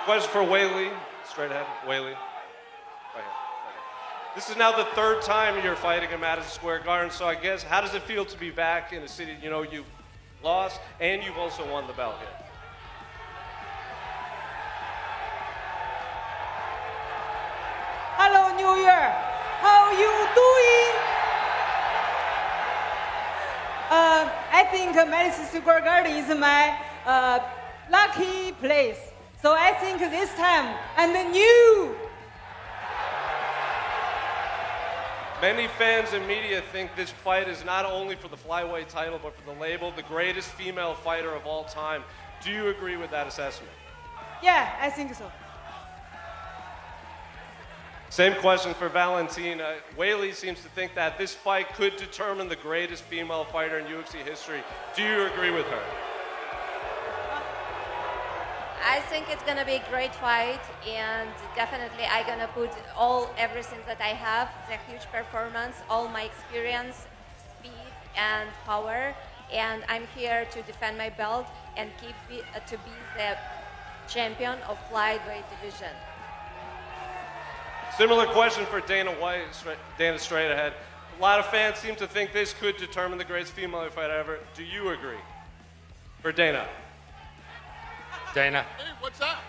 Question for Weili. Straight ahead. Weili. Right here. Right here. This is now the third time you're fighting in Madison Square Garden, so I guess, how does it feel to be back in a city, you know, you've lost and you've also won the belt here? Hello, New Year. How you doing? I think Madison Square Garden is my lucky place. So I think this time and the new. Many fans and media think this fight is not only for the flyweight title, but for the label, the greatest female fighter of all time. Do you agree with that assessment? Yeah, I think so. Same question for Valentina. Weili seems to think that this fight could determine the greatest female fighter in UFC history. Do you agree with her? I think it's gonna be a great fight, and definitely I'm gonna put everything that I have, the huge performance, all my experience, speed and power, and I'm here to defend my belt and to be the champion of flyweight division. Similar question for Dana White. Dana, straight ahead. A lot of fans seem to think this could determine the greatest female fight ever. Do you agree? For Dana. Dana. Hey, what's up?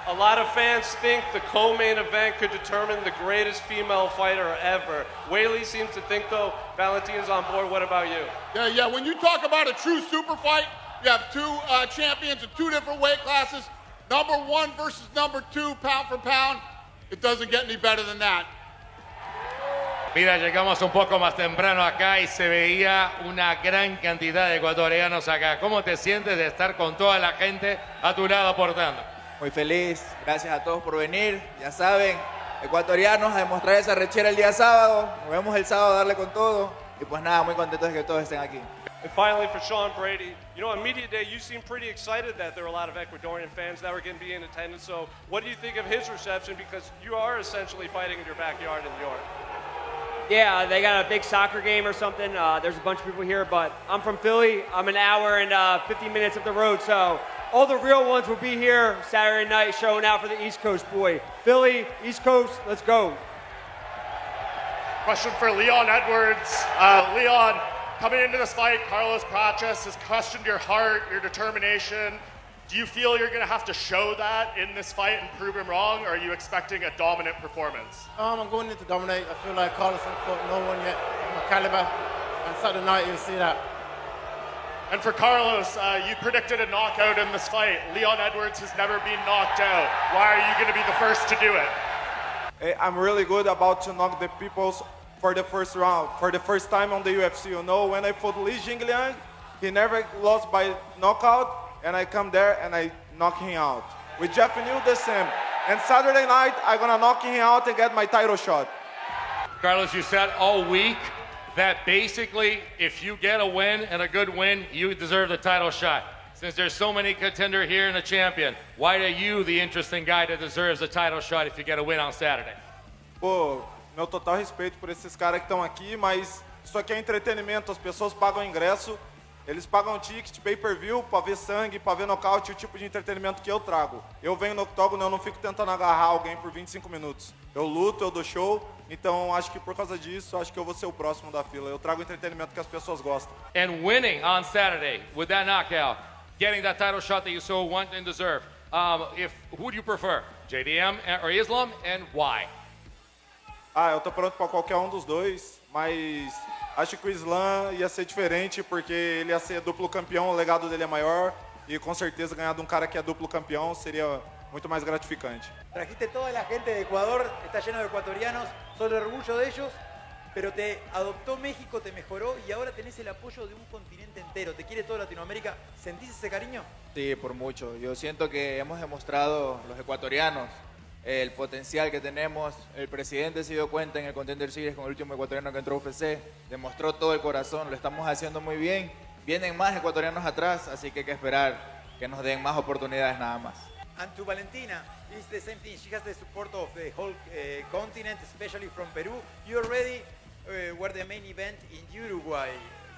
A lot of fans think the co-main event could determine the greatest female fighter ever. Weili seems to think, though, Valentina's on board. What about you? Yeah. When you talk about a true super fight, you have two champions in two different weight classes. Number one versus number two, pound for pound. It doesn't get any better than that. Mira, llegamos un poco más temprano acá y se veía una gran cantidad de ecuatorianos acá. ¿Cómo te sientes de estar con toda la gente a tu lado aportando? Muy feliz, gracias a todos por venir. Ya saben, ecuatorianos, a demostrar esa rechera el día sábado. Nos vemos el sábado a darle con todo. Y pues nada, muy contentos de que todos estén aquí. And finally, for Sean Brady, you know, on Media Day, you seemed pretty excited that there were a lot of Ecuadorian fans that were going to be in attendance. So what do you think of his reception? Because you are essentially fighting in your backyard in New York. Yeah, they got a big soccer game or something. There's a bunch of people here, but I'm from Philly. I'm an hour and 50 minutes up the road, so all the real ones will be here Saturday night showing out for the East Coast boy. Philly, East Coast, let's go. Question for Leon Edwards. Leon, coming into this fight, Carlos Prates has questioned your heart, your determination. Do you feel you're going to have to show that in this fight and prove him wrong, or are you expecting a dominant performance? I'm going in to dominate. I feel like Carlos hasn't fought no one yet of my caliber, and Saturday night you'll see that. And for Carlos, you predicted a knockout in this fight. Leon Edwards has never been knocked out. Why are you going to be the first to do it? I'm really good about to knock the peoples for the first round, for the first time on the UFC. You know, when I fought Li Jingliang, he never lost by knockout. And I come there and I knock him out. With Jeff New, the same. And Saturday night, I'm gonna knock him out and get my title shot. Carlos, you said all week that basically if you get a win and a good win, you deserve the title shot. Since there's so many contenders here and a champion, why are you the interesting guy that deserves a title shot if you get a win on Saturday? Pô, meu total respeito por esses caras que estão aqui, mas isso aqui é entretenimento, as pessoas pagam ingresso. Eles pagam ticket, pay-per-view, pra ver sangue, pra ver nocaute, o tipo de entretenimento que eu trago. Eu venho no octógono, eu não fico tentando agarrar alguém por 25 minutos. Eu luto, eu dou show, então acho que por causa disso, acho que eu vou ser o próximo da fila. Eu trago entretenimento que as pessoas gostam. And winning on Saturday with that knockout, getting that title shot that you so want and deserve, who do you prefer, JDM or Islam, and why? Eu tô pronto pra qualquer um dos dois, mas acho que o Islam ia ser diferente porque ele ia ser duplo campeão, o legado dele é maior e com certeza ganhar de um cara que é duplo campeão seria muito mais gratificante. Trajiste toda la gente de Ecuador, está lleno de ecuatorianos, sos el orgullo de ellos, pero te adoptó México, te mejoró y ahora tenés el apoyo de un continente entero. Te quiere toda Latinoamérica. ¿Sentís ese cariño? Sí, por mucho. Yo siento que hemos demostrado los ecuatorianos el potencial que tenemos. El presidente se dio cuenta en el Contender Series con el último ecuatoriano que entró a UFC. Demostró todo el corazón, lo estamos haciendo muy bien. Vienen más ecuatorianos atrás, así que hay que esperar que nos den más oportunidades nada más. And to Valentina, it's the same thing. She has the support of the whole continent, especially from Peru. You already were the main event in Uruguay.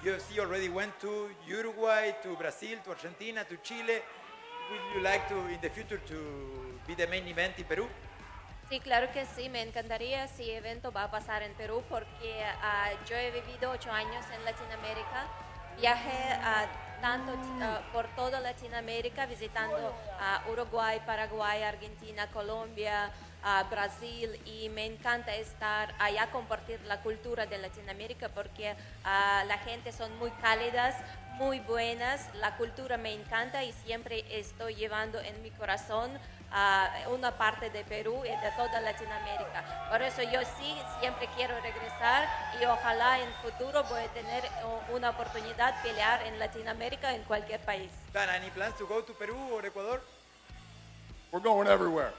UFC already went to Uruguay, to Brazil, to Argentina, to Chile. would you like to, in the future, to be the main event in Perú? Sí, claro que sí, me encantaría si el evento va a pasar en Perú porque yo he vivido 8 años en Latinoamérica, viajé tanto por toda Latinoamérica visitando Uruguay, Paraguay, Argentina, Colombia, Brasil y me encanta estar allá, compartir la cultura de Latinoamérica porque la gente son muy cálidas, muy buenas, la cultura me encanta y siempre estoy llevando en mi corazón una parte de Perú y de toda Latinoamérica. Por eso yo sí siempre quiero regresar y ojalá en futuro voy a tener una oportunidad de pelear en Latinoamérica en cualquier país. Dan, any plans to go to Perú or Ecuador? We're going everywhere.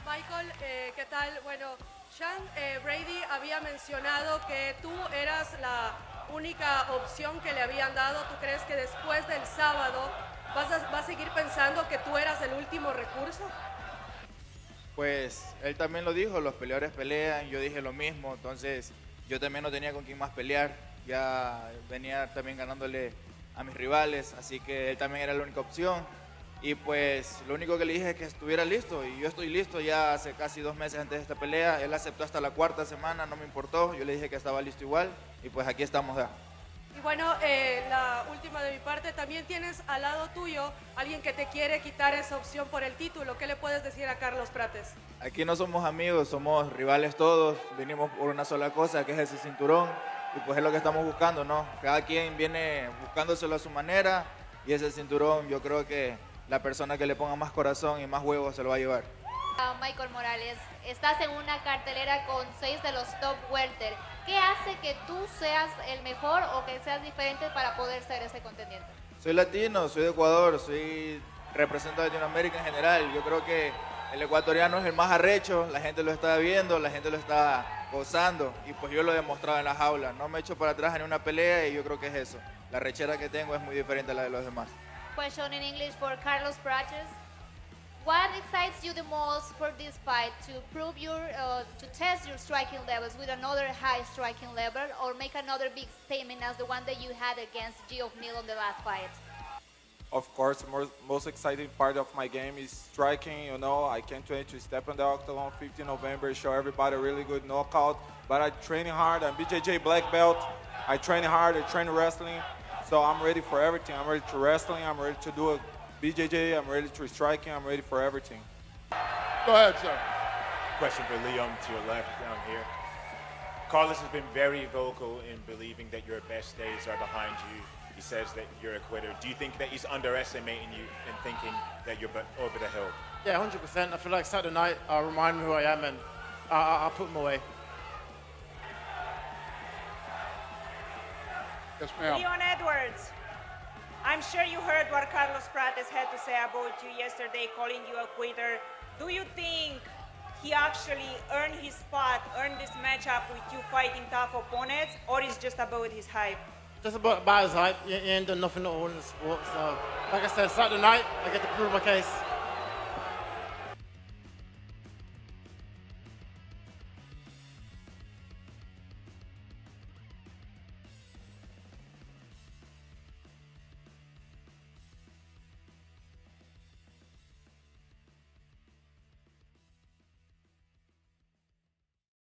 Michael, ¿qué tal? Bueno, Zhang, Brady había mencionado que tú eras la única opción que le habían dado. ¿Tú crees que después del sábado vas a seguir pensando que tú eras el último recurso? Pues él también lo dijo, los peleadores pelean, yo dije lo mismo, entonces yo también no tenía con quién más pelear, ya venía también ganándole a mis rivales, así que él también era la única opción. Y pues lo único que le dije es que estuviera listo y yo estoy listo ya hace casi 2 meses antes de esta pelea. Él aceptó hasta la 4ª semana, no me importó, yo le dije que estaba listo igual y pues aquí estamos ya. Y bueno, la última de mi parte, también tienes al lado tuyo alguien que te quiere quitar esa opción por el título. ¿Qué le puedes decir a Carlos Prates? Aquí no somos amigos, somos rivales todos, vinimos por una sola cosa que es ese cinturón y pues es lo que estamos buscando, ¿no? Cada quien viene buscándoselo a su manera y ese cinturón yo creo que la persona que le ponga más corazón y más huevos se lo va a llevar. Michael Morales, estás en una cartelera con 6 de los top welter. ¿Qué hace que tú seas el mejor o que seas diferente para poder ser ese contendiente? Soy latino, soy de Ecuador, represento a Latinoamérica en general. Yo creo que el ecuatoriano es el más arrecho, la gente lo está viendo, la gente lo está gozando y pues yo lo he demostrado en la jaula. No me echo para atrás en una pelea y yo creo que es eso. La rechera que tengo es muy diferente a la de los demás. Question in English for Carlos Prates. What excites you the most for this fight? To prove to test your striking levels with another high striking level, or make another big statement as the one that you had against Geoff Neal on the last fight? Of course, the most exciting part of my game is striking. You know, I can't wait to step in the octagon 15 November, show everybody a really good knockout. But I'm training hard. I'm BJJ black belt. I train hard. I train wrestling. So I'm ready for everything. I'm ready to wrestling. I'm ready to do a BJJ. I'm ready to striking. I'm ready for everything. Go ahead, sir. Question for Leon to your left down here. Carlos has been very vocal in believing that your best days are behind you. He says that you're a quitter. Do you think that he's underestimating you and thinking that you're over the hill? Yeah, 100%. I feel like Saturday night remind me who I am and I'll put him away. Yes, ma'am. Leon Edwards, I'm sure you heard what Carlos Prates had to say about you yesterday, calling you a quitter. Do you think he actually earned his spot, earned this matchup with you fighting tough opponents, or is just about his hype? Just about his hype. He ain't done nothing at all in the sport. So, like I said, Saturday night, I get to prove my case.